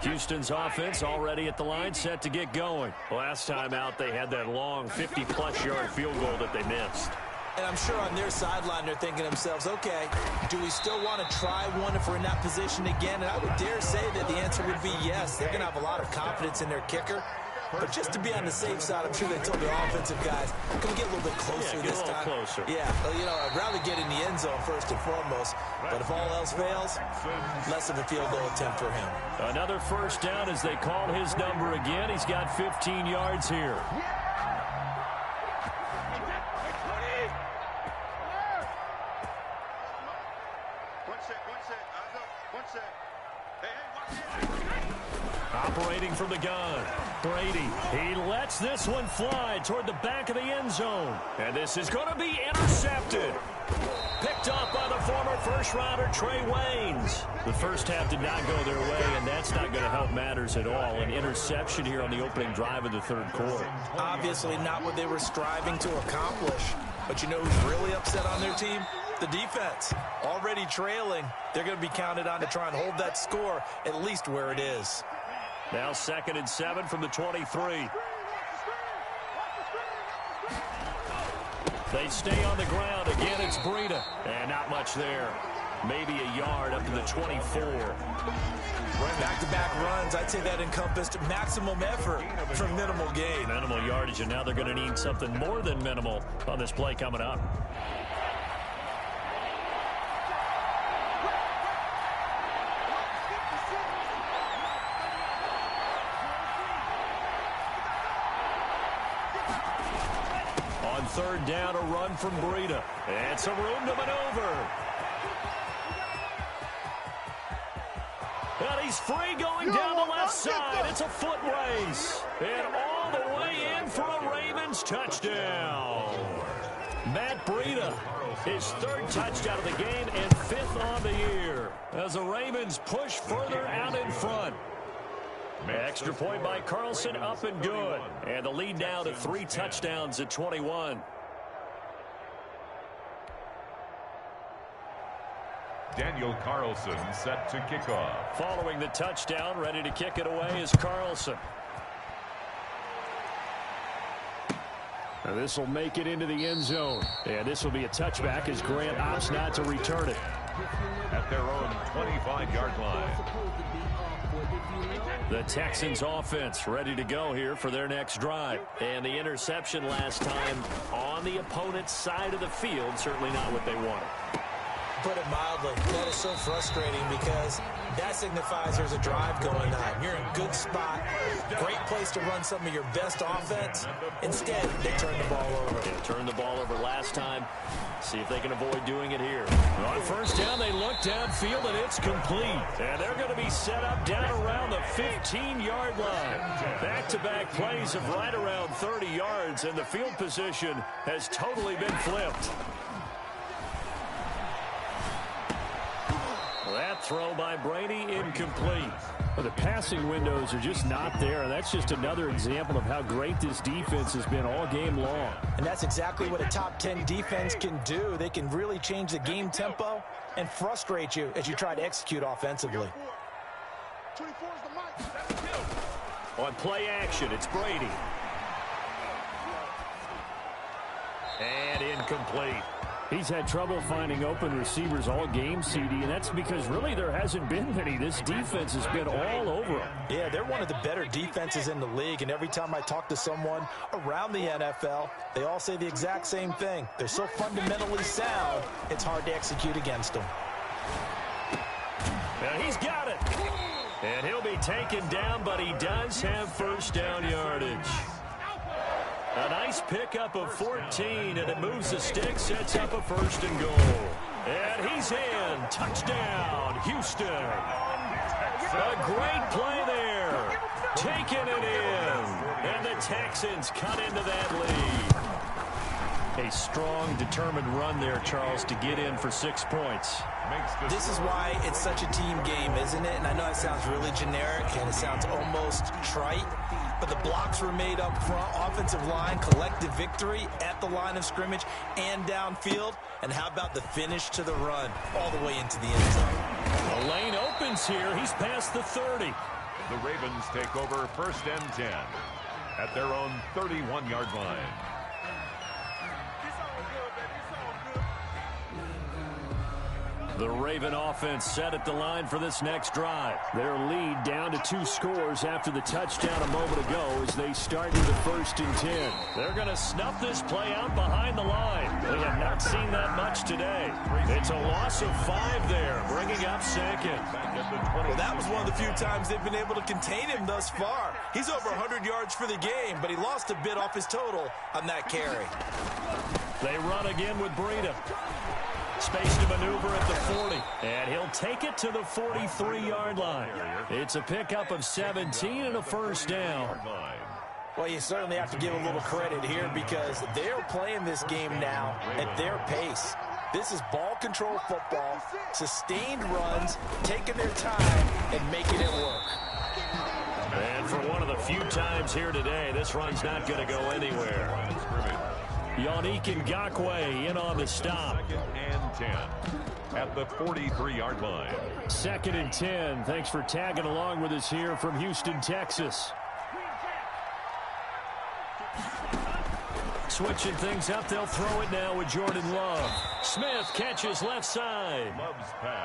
Houston's offense already at the line, set to get going. Last time out, they had that long 50-plus yard field goal that they missed. And I'm sure on their sideline they're thinking to themselves, okay, do we still want to try one if we're in that position again? And I would dare say that the answer would be yes. They're going to have a lot of confidence in their kicker. But just to be on the safe side, I'm sure they told their offensive guys, can we get a little bit closer this time? Closer. Yeah, well, you know, I'd rather get in the end zone first and foremost. But if all else fails, less of a field goal attempt for him. Another first down as they call his number again. He's got 15 yards here. Operating throwing from the gun. Brady, he lets this one fly toward the back of the end zone. And this is going to be intercepted. Picked off by the former first-rounder Trey Waynes. The first half did not go their way, and that's not going to help matters at all. An interception here on the opening drive of the third quarter. Obviously not what they were striving to accomplish. But you know who's really upset on their team? The defense. Already trailing. They're going to be counted on to try and hold that score at least where it is. Now 2nd and 7 from the 23. They stay on the ground. Again, it's Breida. And not much there. Maybe a yard up to the 24. Back-to-back runs, I'd say that encompassed maximum effort for minimal gain. Minimal yardage, and now they're going to need something more than minimal on this play coming up. On 3rd down, a run from Breida. And some room to maneuver. And he's free going down the left side. It's a foot race. And all the way in for a Ravens touchdown. Matt Breida, his 3rd touchdown of the game and 5th on the year. As the Ravens push further out in front. Extra point by Carlson, up and good. And the lead now to 3 touchdowns at 21. Daniel Carlson set to kick off. Following the touchdown, ready to kick it away is Carlson. Now this will make it into the end zone. And this will be a touchback as Grant opts not to return it. At their own 25-yard line. The Texans offense ready to go here for their next drive. And the interception last time on the opponent's side of the field, certainly not what they wanted. Put it mildly, that is so frustrating because that signifies there's a drive going on. You're in a good spot, great place to run some of your best offense. Instead, they turn the ball over. They turned the ball over last time. See if they can avoid doing it here. On 1st down, they look downfield, and it's complete. And they're going to be set up down around the 15-yard line. Back-to-back plays of right around 30 yards, and the field position has totally been flipped. That throw by Brady incomplete. Well, the passing windows are just not there. That's just another example of how great this defense has been all game long. And that's exactly what a top 10 defense can do. They can really change the game tempo and frustrate you as you try to execute offensively. On play action, it's Brady. And incomplete. He's had trouble finding open receivers all game, CD, and that's because really there hasn't been many. This defense has been all over them. Yeah, they're one of the better defenses in the league, and every time I talk to someone around the NFL, they all say the exact same thing. They're so fundamentally sound, it's hard to execute against them. Now he's got it. And he'll be taken down, but he does have 1st down yardage. A nice pickup of 14, and it moves the stick, sets up a 1st and goal. And he's in. Touchdown, Houston. A great play there. Taking it in. And the Texans cut into that lead. A strong, determined run there, Charles, to get in for 6 points. This is why it's such a team game, isn't it? And I know it sounds really generic, and it sounds almost trite. But the blocks were made up front, offensive line, collective victory at the line of scrimmage and downfield. And how about the finish to the run all the way into the end zone? The lane opens here. He's past the 30. The Ravens take over 1st and 10 at their own 31-yard line. The Raven offense set at the line for this next drive. Their lead down to 2 scores after the touchdown a moment ago as they start with the 1st and 10. They're going to snuff this play out behind the line. They have not seen that much today. It's a loss of 5 there, bringing up 2nd. Well, that was one of the few times they've been able to contain him thus far. He's over 100 yards for the game, but he lost a bit off his total on that carry. They run again with Breida. Space to maneuver at the 40. And he'll take it to the 43-yard line. It's a pickup of 17 and a first down. Well, you certainly have to give a little credit here because they're playing this game now at their pace. This is ball control football, sustained runs, taking their time, and making it work. And for one of the few times here today, this run's not going to go anywhere. Yannick Ngakoue in on the stop. 2nd and 10 at the 43-yard line. 2nd and 10. Thanks for tagging along with us here from Houston, Texas. Switching things up, they'll throw it now with Jordan Love. Smith catches left side.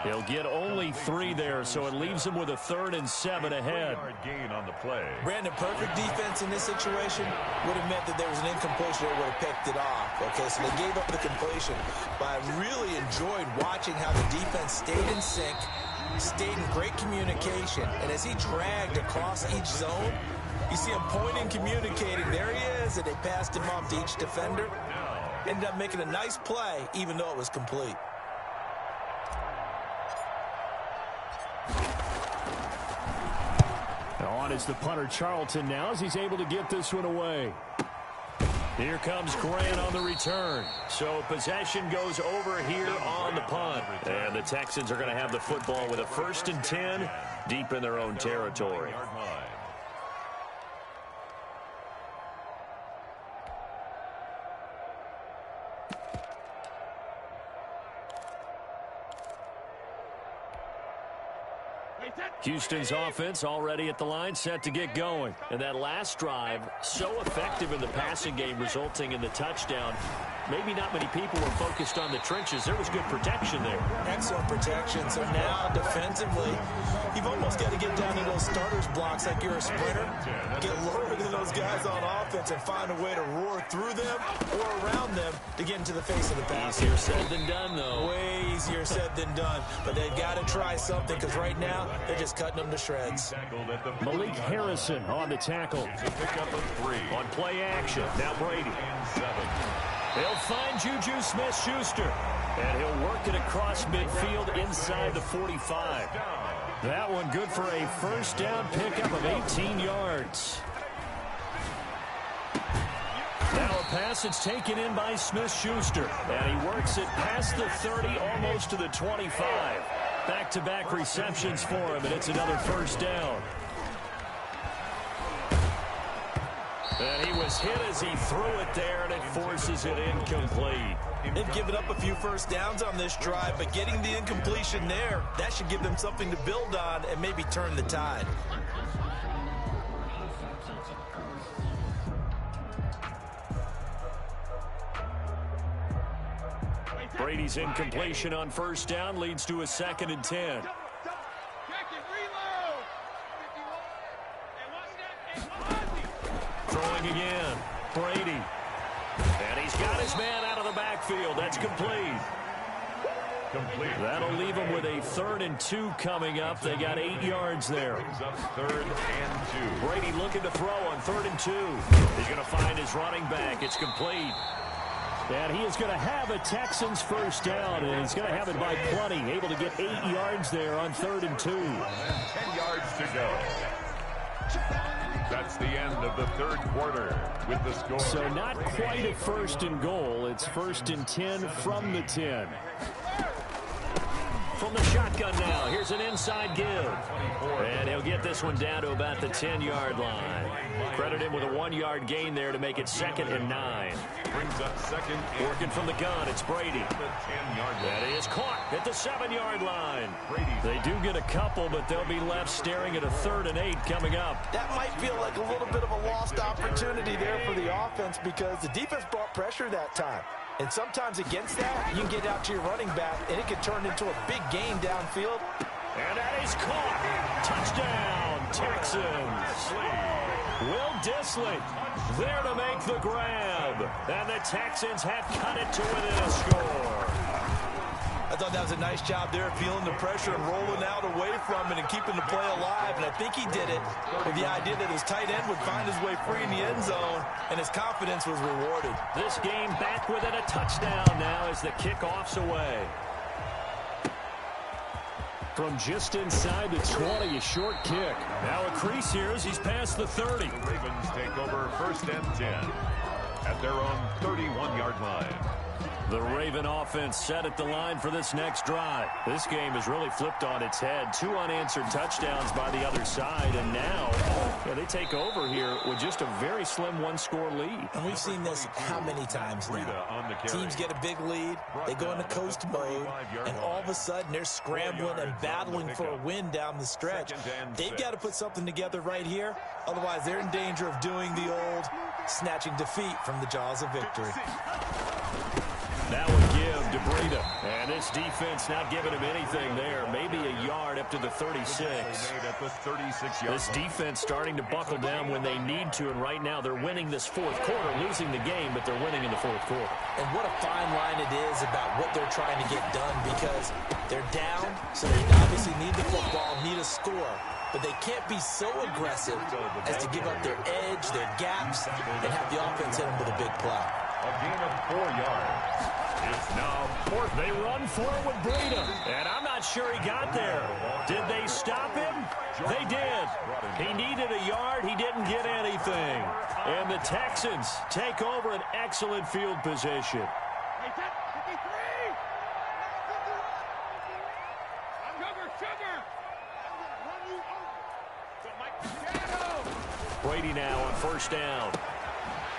He'll get only 3 there, so it leaves him with a 3rd and 7 ahead. Gain on the play. Brandon, perfect defense in this situation would have meant that there was an incompletion that would have picked it off. Okay, so they gave up the completion. But I really enjoyed watching how the defense stayed in sync, stayed in great communication, and as he dragged across each zone, you see him pointing, communicating. There he is, and they passed him off to each defender. Ended up making a nice play, even though it was complete. On is the punter Charlton now as he's able to get this one away. Here comes Grant on the return. So possession goes over here on the punt. And the Texans are going to have the football with a 1st and 10 deep in their own territory. Houston's offense already at the line, set to get going. And that last drive, so effective in the passing game, resulting in the touchdown. Maybe not many people were focused on the trenches. There was good protection there. Excellent protection. So now, defensively, you've almost got to get down to those starters blocks like you're a sprinter. Get lower than those guys on offense and find a way to roar through them or around them to get into the face of the pass. Easier said than done, though. Way easier said than done. But they've got to try something because right now, they're just cutting them to shreds. Malik Harrison on the tackle. On play action. Now Brady. They'll find Juju Smith-Schuster. And he'll work it across midfield inside the 45. That one good for a first down pickup of 18 yards. Now a pass that's taken in by Smith-Schuster. And he works it past the 30, almost to the 25. Back-to-back receptions for him, and it's another first down. And he was hit as he threw it there, and it forces it incomplete. They've given up a few first downs on this drive, but getting the incompletion there, that should give them something to build on and maybe turn the tide. Brady's incompletion on first down leads to a 2nd and 10. Throwing again. Brady. And he's got his man out of the backfield. That's complete. That'll leave him with a 3rd and 2 coming up. They got 8 yards there. 3rd and 2. Brady looking to throw on 3rd and 2. He's going to find his running back. It's complete. And he is going to have a Texans first down, and he's going to have it by plenty. Able to get 8 yards there on 3rd and 2. 10 yards to go. That's the end of the 3rd quarter with the score. So not quite a 1st and goal. It's 1st and 10 from the 10. From the shotgun now, here's an inside give. And he'll get this one down to about the 10-yard line. Credit him with a 1-yard gain there to make it 2nd and 9. Brings up 2nd. Working from the gun, it's Brady. That is caught at the 7-yard line. They do get a couple, but they'll be left staring at a 3rd and 8 coming up. That might feel like a little bit of a lost opportunity there for the offense because the defense brought pressure that time. And sometimes against that, you can get out to your running back, and it can turn into a big gain downfield. And that is caught. Touchdown, Texans. Will Dissly there to make the grab. And the Texans have cut it to within a score. I thought that was a nice job there, feeling the pressure and rolling out away from it and keeping the play alive. And I think he did it with the idea that his tight end would find his way free in the end zone, and his confidence was rewarded. This game back within a touchdown now as the kickoff's away. From just inside the 20, a short kick. Now a crease here as he's past the 30. The Ravens take over 1st and 10 at their own 31-yard line. The Raven offense set at the line for this next drive. This game has really flipped on its head. 2 unanswered touchdowns by the other side, and now they take over here with just a very slim one-score lead. And we've seen this how many times now? Teams get a big lead, they go into coast mode, and all of a sudden they're scrambling and battling for a win down the stretch. They've got to put something together right here, otherwise they're in danger of doing the old snatching defeat from the jaws of victory. That would give Debothehooperr. And this defense not giving him anything there. Maybe a yard up to the 36. This defense starting to buckle down when they need to. And right now they're winning this 4th quarter, losing the game, but they're winning in the 4th quarter. And what a fine line it is about what they're trying to get done, because they're down, so they obviously need the football, need a score. But they can't be so aggressive as to give up their edge, their gaps, and have the offense hit them with a big play. A gain of 4 yards. It's now 4th. They run for it with Breida, and I'm not sure he got there. Did they stop him? They did. He needed a yard. He didn't get anything. And the Texans take over an excellent field position. Brady now on 1st down.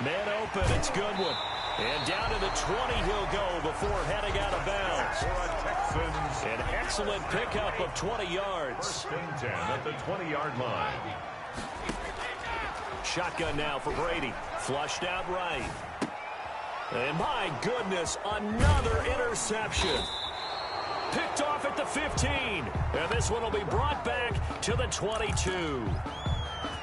Man open, it's Goodwin. And down to the 20 he'll go before heading out of bounds. An excellent pickup of 20 yards. 1st and 10 at the 20-yard line. Shotgun now for Brady. Flushed out right. And my goodness, another interception. Picked off at the 15. And this one will be brought back to the 22.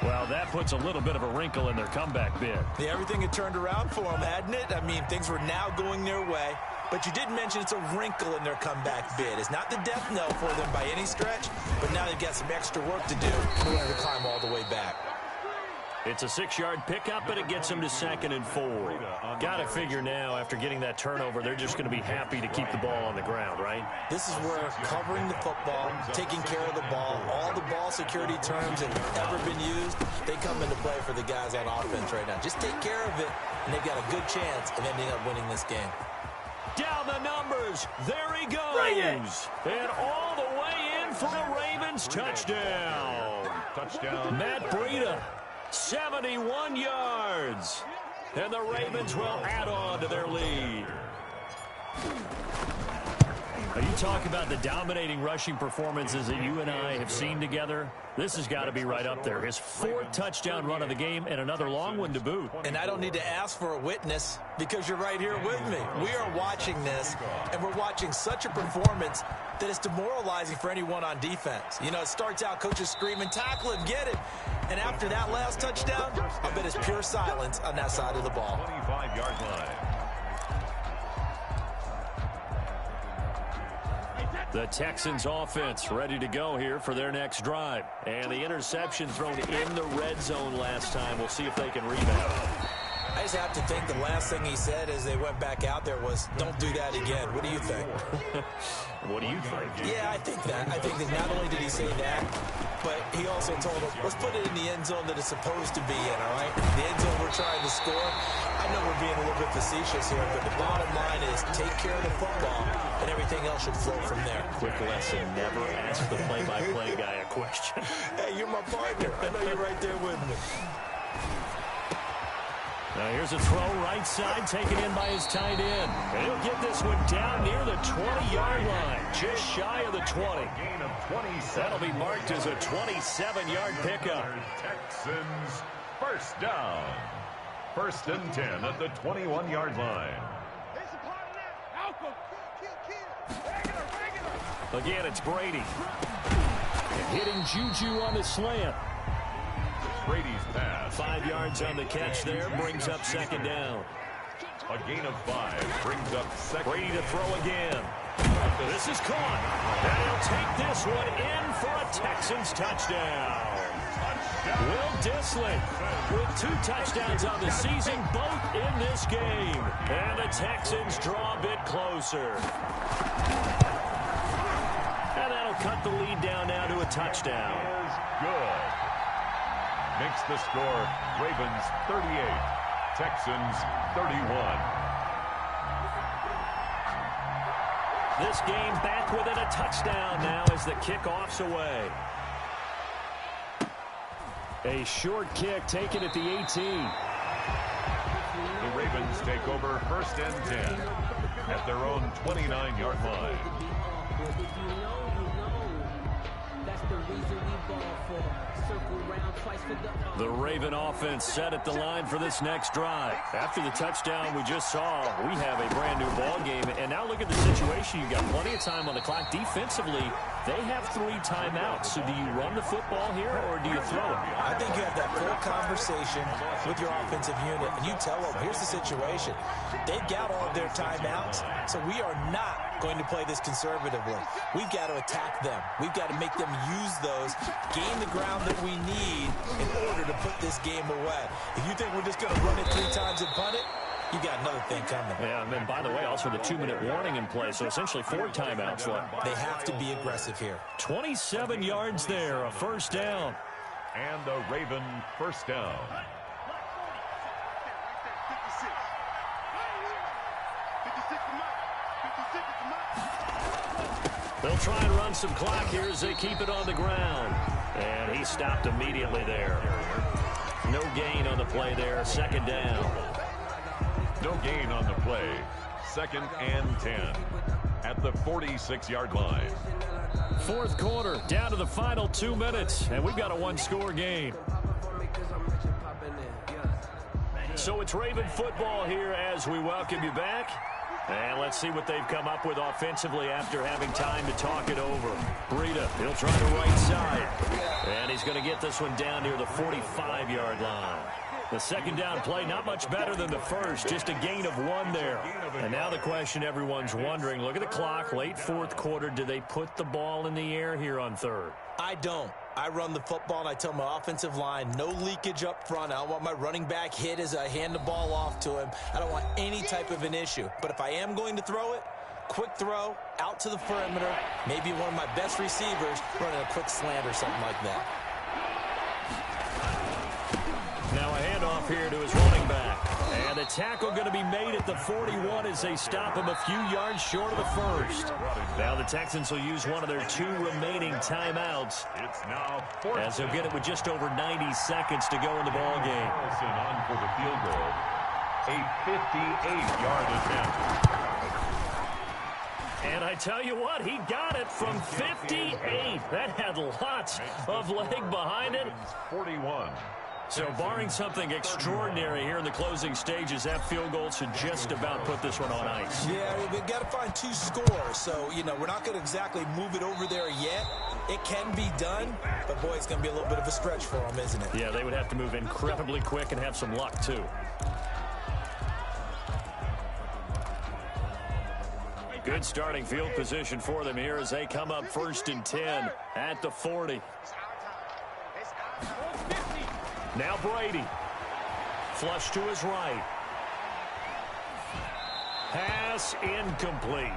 Well, that puts a little bit of a wrinkle in their comeback bid. Yeah, everything had turned around for them, hadn't it? I mean, things were now going their way. But you did mention it's a wrinkle in their comeback bid. It's not the death knell for them by any stretch, but now they've got some extra work to do in order to climb all the way back. It's a 6-yard pickup, and it gets them to 2nd and 4. Got to figure now, after getting that turnover, they're just going to be happy to keep the ball on the ground, right? This is where covering the football, taking care of the ball, all the ball security terms that have ever been used, they come into play for the guys on offense right now. Just take care of it, and they've got a good chance of ending up winning this game. Down the numbers. There he goes. And all the way in for a Ravens touchdown. Matt Breida. 71 yards. And the Ravens will add on to their lead. Now you talk about the dominating rushing performances that you and I have seen together. This has got to be right up there. His 4th touchdown run of the game and another long one to boot. And I don't need to ask for a witness because you're right here with me. We are watching this, and we're watching such a performance that it's demoralizing for anyone on defense. You know, it starts out coaches screaming, tackle him, get him. And after that last touchdown, I bet it's pure silence on that side of the ball. 25-yard line. The Texans offense ready to go here for their next drive. And the interception thrown in the red zone last time. We'll see if they can rebound. I just have to think the last thing he said as they went back out there was, don't do that again. What do you think? What do you think? Yeah, I think that. I think that not only did he say that, but he also told him, let's put it in the end zone that it's supposed to be in, all right? The end zone we're trying to score. I know we're being a little bit facetious here, but the bottom line is take care of the football, and everything else should flow from there. Quick lesson, never ask the play-by-play guy a question. Hey, you're my partner. I know you're right there with me. Now here's a throw right side, taken in by his tight end. And he'll get this one down near the 20-yard line, just shy of the 20. Gain of 27. That'll be marked as a 27-yard pickup. Texans 1st down. 1st and 10 at the 21-yard line. Again, it's Brady. And hitting Juju on the slant. Brady's pass. 5 yards on the catch there, brings up 2nd down. A gain of 5 brings up 2nd. Brady to throw again. This is caught. And he'll take this one in for a Texans touchdown. Will Dissly with 2 touchdowns on the season, both in this game. And the Texans draw a bit closer. And that'll cut the lead down now to a touchdown. Is good. Makes the score Ravens 38, Texans 31. This game back within a touchdown now as the kickoff's away. A short kick taken at the 18. The Ravens take over 1st and 10 at their own 29-yard line. The Raven offense set at the line for this next drive. After the touchdown we just saw, we have a brand new ball game. And now look at the situation. You've got plenty of time on the clock. Defensively, they have 3 timeouts. So do you run the football here or do you throw it? I think you have that full conversation with your offensive unit, and you tell them, here's the situation. They've got all of their timeouts, so we are not going to play this conservatively. We've got to attack them. We've got to make them use those, gain the ground that we need in order to put this game away. If you think we're just going to run it 3 times and punt it, you got another thing coming. Yeah, and then, by the way, also the 2-minute warning in play, so essentially 4 timeouts left. They have to be aggressive here. 27 yards there, a 1st down. And a Raven 1st down. They'll try and run some clock here as they keep it on the ground. And he stopped immediately there. No gain on the play there, 2nd down. No gain on the play. 2nd and 10 at the 46-yard line. 4th quarter, down to the final 2 minutes, and we've got a 1-score game. So it's Raven football here as we welcome you back. And let's see what they've come up with offensively after having time to talk it over. Breida, he'll try the right side. And he's going to get this one down near the 45-yard line. The 2nd down play, not much better than the first, just a gain of 1 there. And now the question everyone's wondering, look at the clock, late 4th quarter, do they put the ball in the air here on 3rd? I don't. I run the football, and I tell my offensive line, no leakage up front. I don't want my running back hit as I hand the ball off to him. I don't want any type of an issue. But if I am going to throw it, quick throw, out to the perimeter, maybe one of my best receivers running a quick slant or something like that. Now a handoff here to his running back. And a tackle going to be made at the 41 as they stop him a few yards short of the 1st. Now the Texans will use one of their 2 remaining timeouts. It's now as they'll get it with just over 90 seconds to go in the ball game. Carlson on for the field goal. A 58-yard attempt. And I tell you what, he got it from 58. That had lots of leg behind it. 41. So barring something extraordinary here in the closing stages, that field goal should just about put this one on ice. Yeah, we've got to find 2 scores. So, you know, we're not going to exactly move it over there yet. It can be done, but boy, it's going to be a little bit of a stretch for them, isn't it? Yeah, they would have to move incredibly quick and have some luck, too. Good starting field position for them here as they come up 1st and 10 at the 40. Now Brady. Flush to his right. Pass incomplete.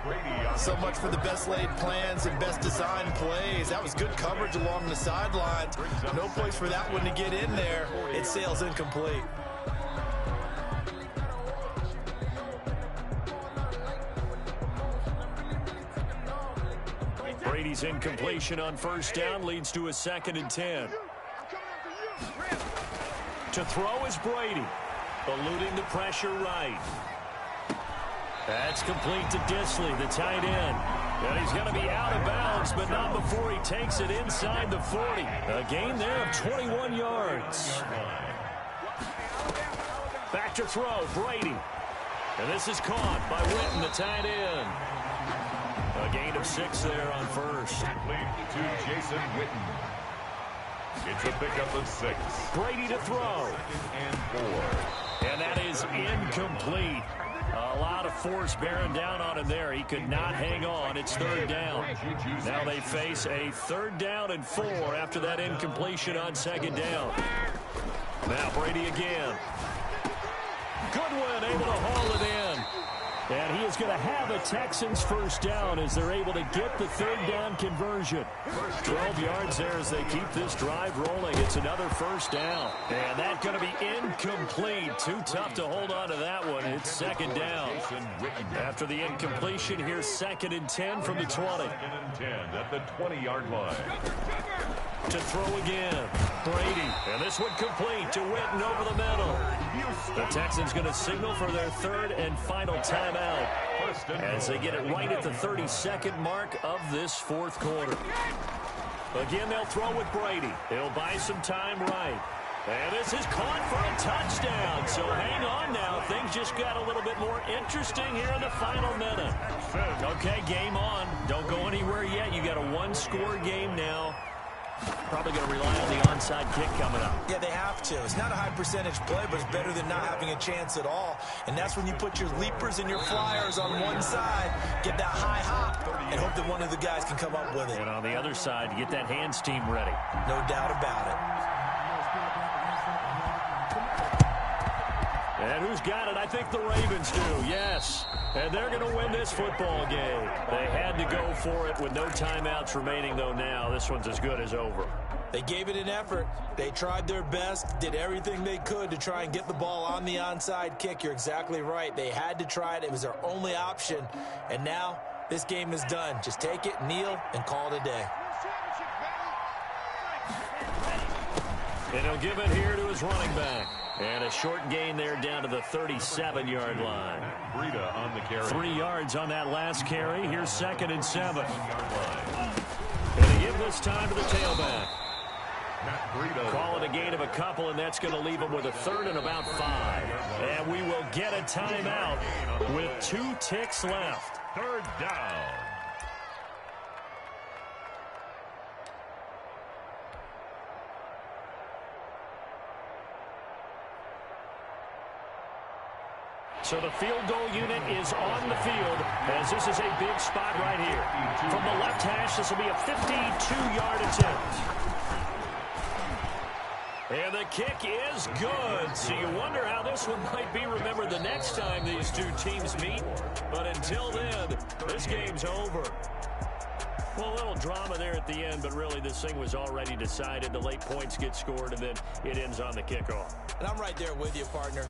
So much for the best laid plans and best designed plays. That was good coverage along the sidelines. No place for that one to get in there. It sails incomplete. Brady's incompletion on 1st down leads to a 2nd and 10. To throw is Brady, eluding the pressure right. That's complete to Dissly, the tight end. And he's going to be out of bounds, but not before he takes it inside the 40. A gain there of 21 yards. Back to throw, Brady. And this is caught by Witten, the tight end. A gain of 6 there on 1st. Complete to Jason Witten. It's a pickup of 6. Brady to throw. And 4. And that is incomplete. A A lot of force bearing down on him there. He could not hang on. It's third down. Now they face a 3rd down and 4 after that incompletion on 2nd down. Now Brady again. Goodwin able to haul it in. And he is going to have a Texans 1st down as they're able to get the 3rd down conversion. 12 yards there as they keep this drive rolling. It's another 1st down. And that's going to be incomplete. Too tough to hold on to that one. It's 2nd down. After the incompletion, here's 2nd and 10 from the 20. 2nd and 10 at the 20-yard line. To throw again. Brady. And this one complete to Witten over the middle. The Texans going to signal for their 3rd and final timeout as they get it right at the 32nd mark of this 4th quarter. Again, they'll throw with Brady. He'll buy some time right. And this is caught for a touchdown. So hang on now. Things just got a little bit more interesting here in the final minute. Okay, game on. Don't go anywhere yet. You got a 1-score game now. Probably going to rely on the onside kick coming up. Yeah, they have to. It's not a high percentage play, but it's better than not having a chance at all. And that's when you put your leapers and your flyers on one side, get that high hop, and hope that one of the guys can come up with it. And on the other side, get that hands team ready. No doubt about it. And who's got it? I think the Ravens do, yes. And they're going to win this football game. They had to go for it with no timeouts remaining, though, now. This one's as good as over. They gave it an effort. They tried their best, did everything they could to try and get the ball on the onside kick. You're exactly right. They had to try it. It was their only option. And now this game is done. Just take it, kneel, and call it a day. And he'll give it here to his running back. And a short gain there down to the 37-yard line. Breida on the carry. 3 yards on that last carry. Here's 2nd and 7. And they give this time to the tailback. Call it a gain of a couple, and that's going to leave them with a 3rd and about 5. And we will get a timeout with 2 ticks left. 3rd down. So the field goal unit is on the field as this is a big spot right here. From the left hash, this will be a 52-yard attempt. And the kick is good. So you wonder how this one might be remembered the next time these two teams meet. But until then, this game's over. Well, a little drama there at the end, but really this thing was already decided. The late points get scored, and then it ends on the kickoff. And I'm right there with you, partner.